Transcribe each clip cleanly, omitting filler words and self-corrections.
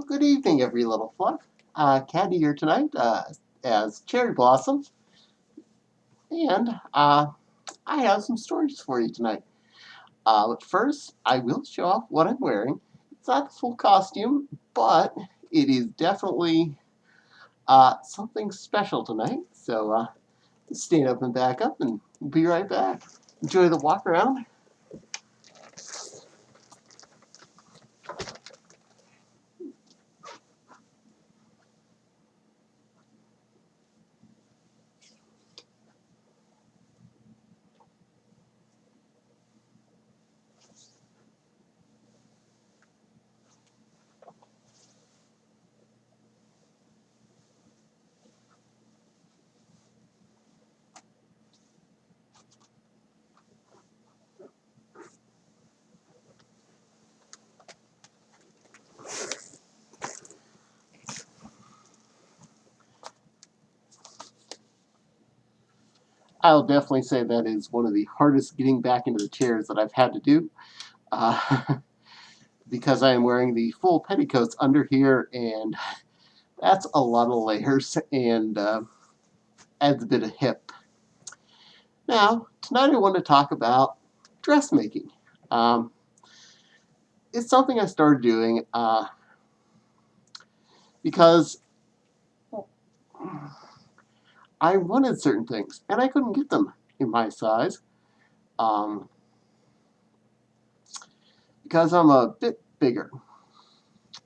Good evening, every little fluff. Candy here tonight as Cherry Blossom, and I have some stories for you tonight. But first, I will show off what I'm wearing. It's not a full costume, but it is definitely something special tonight. So stand up and back up, and we'll be right back. Enjoy the walk around. I'll definitely say that is one of the hardest getting back into the chairs that I've had to do. Uh, because I am wearing the full petticoats under here, and that's a lot of layers and adds a bit of hip. Now, tonight I want to talk about dressmaking. Um, it's something I started doing because I wanted certain things and I couldn't get them in my size um, because I'm a bit bigger. At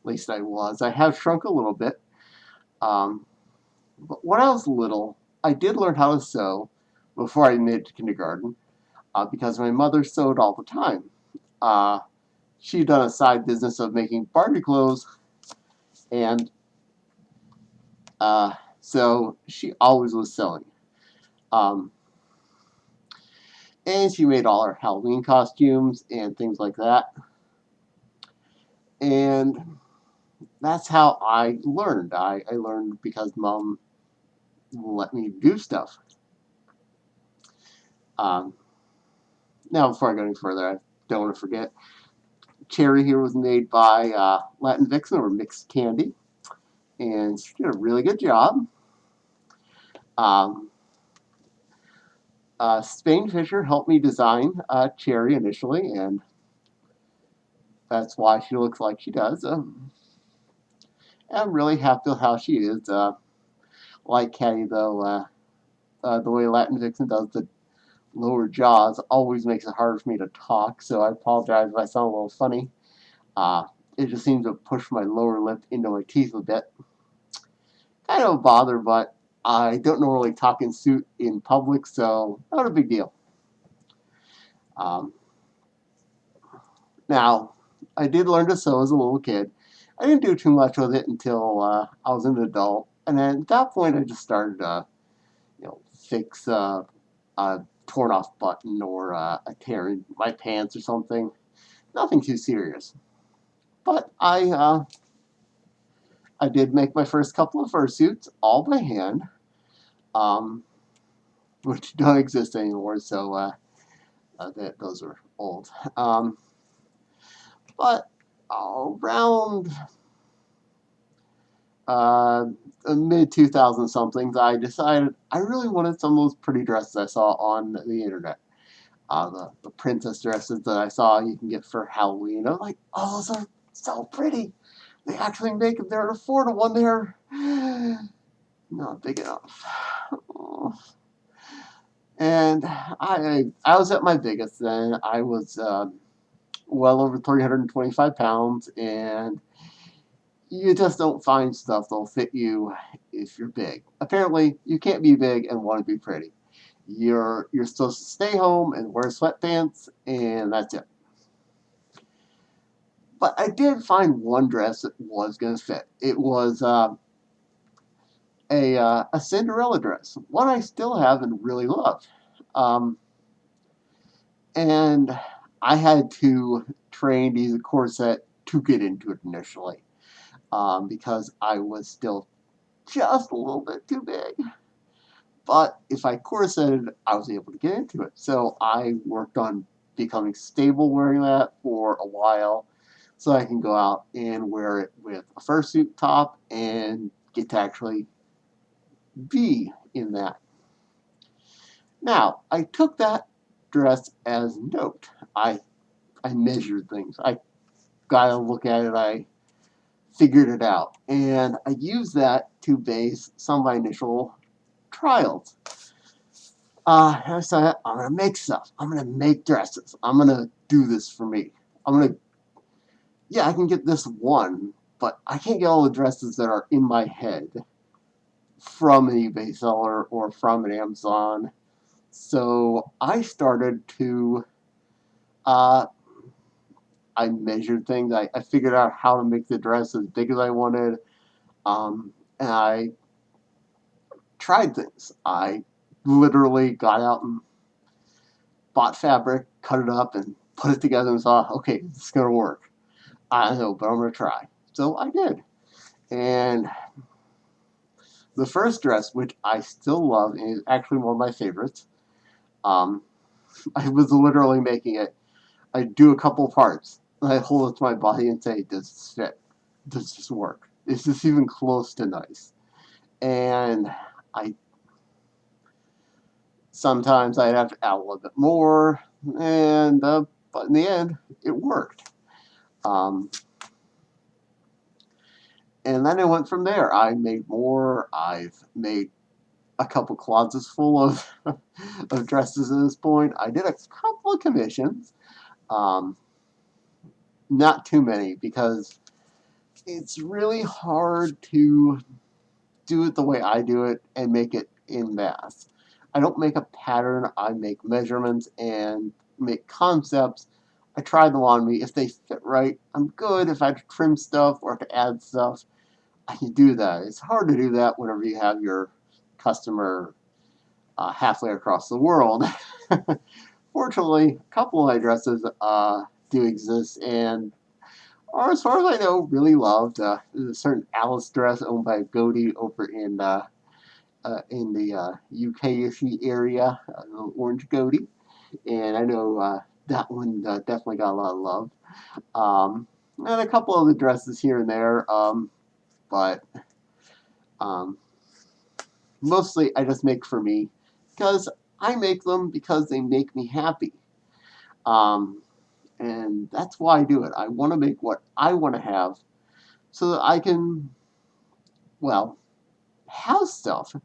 least I was. I have shrunk a little bit. Um, but when I was little, I did learn how to sew before I made it to kindergarten because my mother sewed all the time. Uh, she'd done a side business of making Barbie clothes, and so she always was sewing. Um, and she made all her Halloween costumes and things like that. And that's how I learned. I learned because mom let me do stuff. Um, Now, before I go any further, I don't want to forget. Cherry here was made by Latin Vixen, or Mixed Candy, and she did a really good job. Um, Spain Fisher helped me design Cherry initially, and that's why she looks like she does. I'm really happy with how she is. Like Caddy, though, the way Latin Vixen does the lower jaws always makes it harder for me to talk, so I apologize if I sound a little funny. Uh, it just seems to push my lower lip into my teeth a bit. Kind of a bother, but I don't normally talk in suit in public, so not a big deal. Um, Now, I did learn to sew as a little kid. I didn't do too much with it until I was an adult, and then at that point, I just started, fix a torn off button or a tear in my pants or something. Nothing too serious. But I did make my first couple of fursuits all by hand, um, which don't exist anymore. So those are old. But around uh, mid 2000 somethings, I decided I really wanted some of those pretty dresses I saw on the internet. The princess dresses that I saw you can get for Halloween. I'm like, oh, those are so pretty. They actually make them. They're affordable. They're not big enough. Oh. And I was at my biggest then. I was well over 325 pounds, and you just don't find stuff that'll fit you if you're big. Apparently, you can't be big and want to be pretty. You're supposed to stay home and wear sweatpants, and that's it. But I did find one dress that was going to fit. It was a Cinderella dress, one I still have and really love. Um, and I had to train to use a corset to get into it initially because I was still just a little bit too big. But if I corseted, I was able to get into it. So I worked on becoming stable wearing that for a while. so I can go out and wear it with a fursuit top and get to actually be in that. Now, I took that dress as note. I measured things. I got to look at it. I figured it out. And I used that to base some of my initial trials. I said, I'm going to make stuff. I'm going to make dresses. I'm going to do this for me. I'm going to, yeah, I can get this one, but I can't get all the dresses that are in my head from an eBay seller or from an Amazon. So I started to, uh, I measured things. I figured out how to make the dress as big as I wanted. And I tried things. I literally got out and bought fabric, cut it up, and put it together and thought, okay, this is going to work. I don't know, but I'm going to try. So I did. And the first dress, which I still love and is actually one of my favorites, um, I was literally making it. I do a couple parts, and I hold it to my body and say, does this fit? Does this work? Is this even close to nice? And I sometimes I'd have to add a little bit more, and but in the end, it worked. Um, and then I went from there. I made more. I've made a couple closets full of of dresses at this point. I did a couple of commissions, um, not too many because it's really hard to do it the way I do it and make it in mass. I don't make a pattern. I make measurements and make concepts. I try them on me. If they fit right, I'm good. If I have to trim stuff or to add stuff, I can do that. It's hard to do that whenever you have your customer halfway across the world. Fortunately, a couple of my dresses do exist and are, as far as I know, really loved. There's a certain Alice dress owned by Godey over in the UK-ish area, Orange Godey, and I know that one definitely got a lot of love. And a couple of the dresses here and there, but um, mostly I just make for me because I make them because they make me happy. Um, and that's why I do it. I want to make what I want to have so that I can, well, have stuff.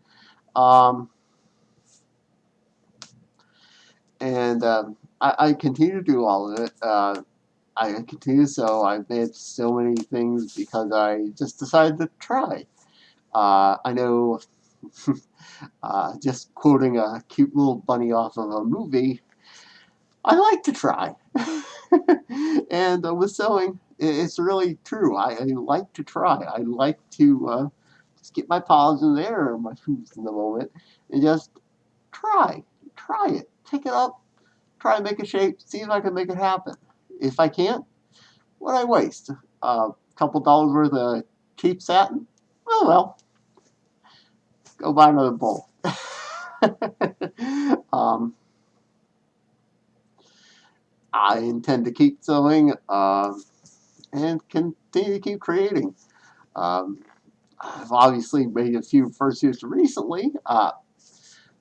Um, and I continue to do all of it. I continue to sew. I've made so many things because I just decided to try. I know, just quoting a cute little bunny off of a movie, I like to try. And with sewing, it's really true. I like to try. I like to just get my paws in there or my hooves in the moment and just try. Try it. Pick it up. Try to make a shape. See if I can make it happen. If I can't, what I waste? A couple dollars worth of cheap satin? Oh well, go buy another bowl. um, I intend to keep sewing and continue to keep creating. Um, I've obviously made a few fursuits recently.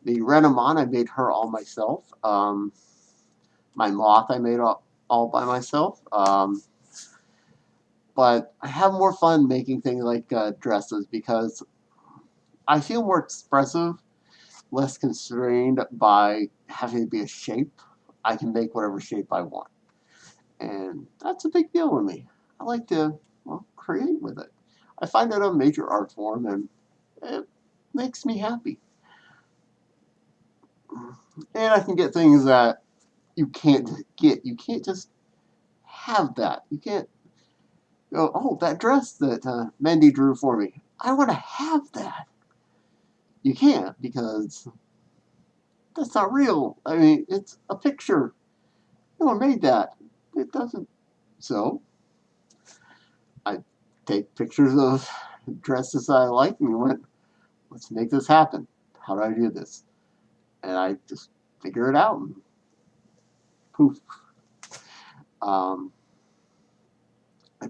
The Renamon, I made her all myself. My moth, I made all by myself. But I have more fun making things like dresses because I feel more expressive, less constrained by having to be a shape. I can make whatever shape I want. And that's a big deal to me. I like to, well, create with it. I find it a major art form and it makes me happy. And I can get things that you can't just get. You can't just have that. You can't go, oh, that dress that Mandy drew for me. I want to have that. You can't because that's not real. I mean, it's a picture. No one made that. It doesn't. So I take pictures of dresses I like and went, let's make this happen. How do I do this? And I just figure it out and poof. Um,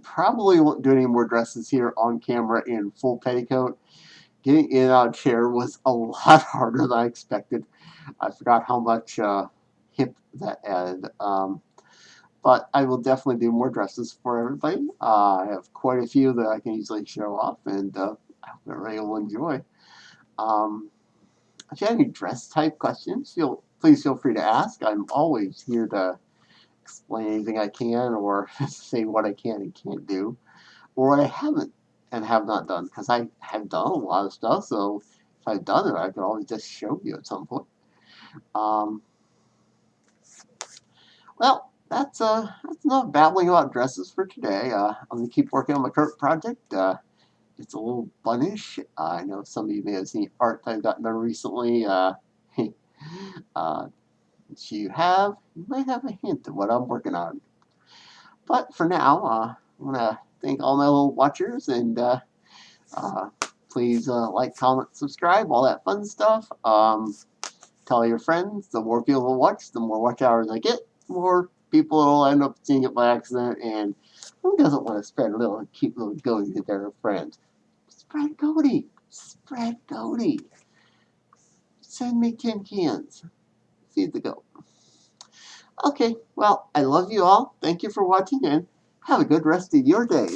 probably won't do any more dresses here on camera in full petticoat. Getting in and out of chair was a lot harder than I expected. I forgot how much hip that added. But I will definitely do more dresses for everybody. I have quite a few that I can easily show off, and I hope everybody will enjoy. Um, if you have any dress type questions, please feel free to ask. I'm always here to explain anything I can, or say what I can and can't do, or what I haven't and have not done, because I have done a lot of stuff. So if I've done it, I could always just show you at some point. Um, well, that's enough babbling about dresses for today. I'm gonna keep working on my current project. It's a little bunnish. I know some of you may have seen art I've gotten done recently. If you have, you might have a hint of what I'm working on. But for now, I want to thank all my little watchers, and uh, please like, comment, subscribe, all that fun stuff. Tell your friends. The more people will watch, the more watch hours I get, the more people will end up seeing it by accident. And who doesn't want to spread a little, keep little goatee to their friends? Spread goatee. Spread goatee. Send me 10 cans. Feed the goat. Okay, well, I love you all. Thank you for watching, and have a good rest of your day.